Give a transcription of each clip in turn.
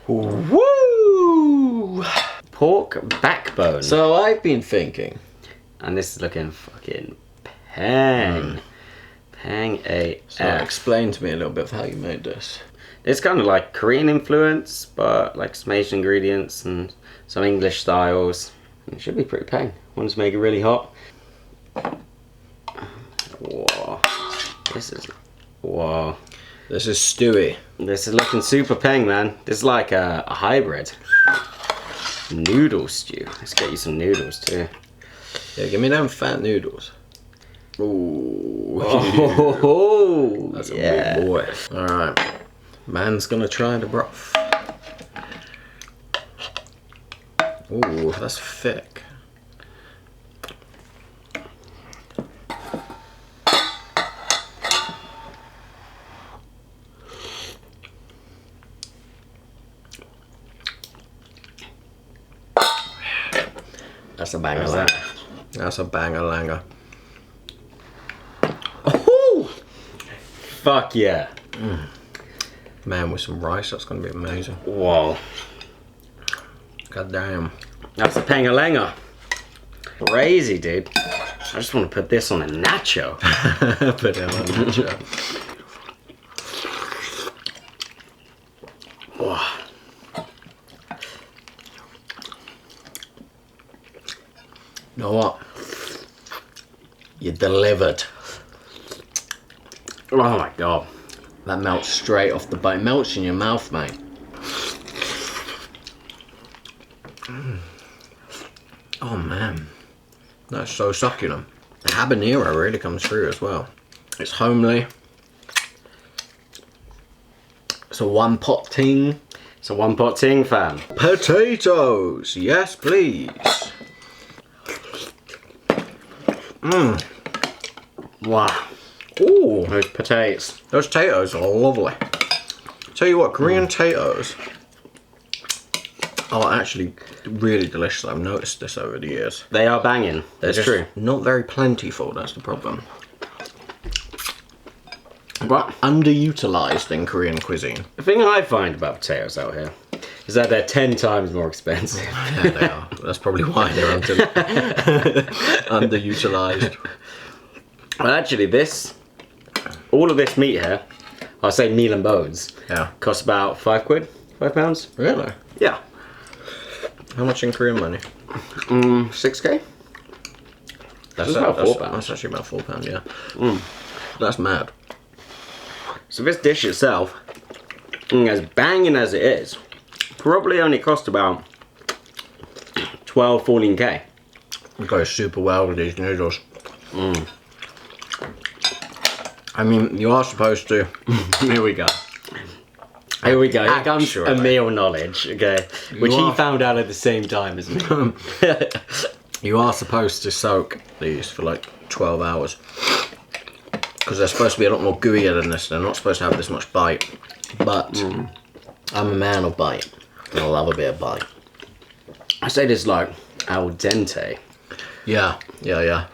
Woo! Pork backbone. So I've been thinking, and this is looking fucking pang. Pang AF. So explain to me a little bit of how you made this. It's kind of like Korean influence, but like some Asian ingredients and some English styles. It should be pretty pang. Want to make it really hot. Whoa. This is... Whoa. This is stewy. This is looking super pang, man. This is like a hybrid. Noodle stew. Let's get you some noodles too. Yeah, give me them fat noodles. Ooh. Oh, That's yeah. a big boy. Alright. Man's gonna try the broth. Ooh, that's thick. That's a banger langer. That's a banger langer. Oh, fuck yeah. Man, with some rice, that's gonna be amazing. Whoa. God damn. That's a pang-a-langer. Crazy, dude. I just want to put this on a nacho. Put it on a nacho. Whoa. You know what? You delivered. Oh my god. That melts straight off the bone. It melts in your mouth, mate. Oh man. That's so succulent. The habanero really comes through as well. It's homely. It's a one pot ting. It's a one pot ting, fam. Potatoes! Yes, please. Mmm. Wow. Ooh. Those potatoes. Those potatoes are lovely. Tell you what, Korean potatoes are actually really delicious. I've noticed this over the years. They are banging. They're That's just true. not very plentiful, that's the problem. But Underutilized in Korean cuisine. the thing I find about potatoes out here is that they're 10 times more expensive. Yeah, they are. That's probably why they're underutilized. Well, actually, all of this meat here, I'll say meal and bones, Yeah. costs about £5, £5. Really? Yeah. How much in Korean money? 6k? That's about £4. That's actually about £4, yeah. That's mad. So this dish itself, as banging as it is, probably only cost about 12, 14k. It goes super well with these noodles. I mean, you are supposed to. Here we go. Here we go. Here comes Actually. a meal knowledge, okay? Which he found out at the same time as me. You are supposed to soak these for like 12 hours. Because they're supposed to be a lot more gooier than this. They're not supposed to have this much bite. But I'm a man of bite. And I love a bit of bite. I say this like al dente. Yeah, yeah, yeah.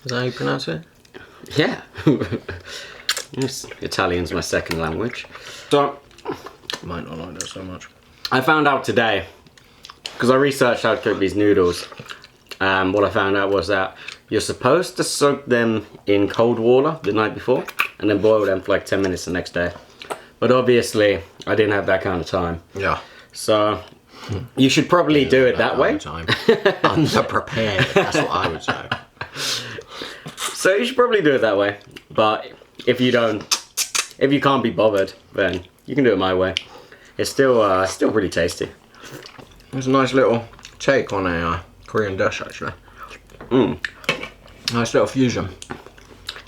Is that how you pronounce it? Yeah. Yes, Italian's my second language. So Might not like that so much. I found out today, because I researched how to cook these noodles, what I found out was that you're supposed to soak them in cold water the night before and then boil them for like 10 minutes the next day. But obviously, I didn't have that kind of time. Yeah. So you should probably do it that way. Time. Underprepared, that's what I would say. So you should probably do it that way. But if you can't be bothered, then you can do it my way. It's still pretty tasty. It's a nice little take on a Korean dish, actually. Nice little fusion.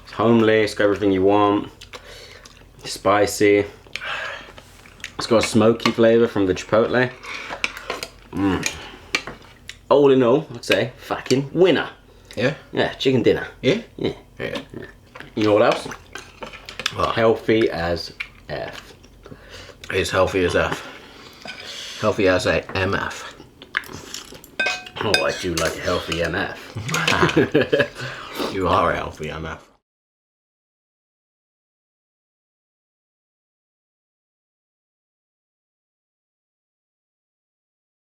It's homely, it's got everything you want. Spicy. It's got a smoky flavour from the chipotle. All in all, I'd say fucking winner. Yeah? Yeah, chicken dinner. Yeah? Yeah. Yeah. You know what else? What? Healthy as F. It's healthy as F. Healthy as a MF. Oh, I do like a healthy MF. You are a healthy MF.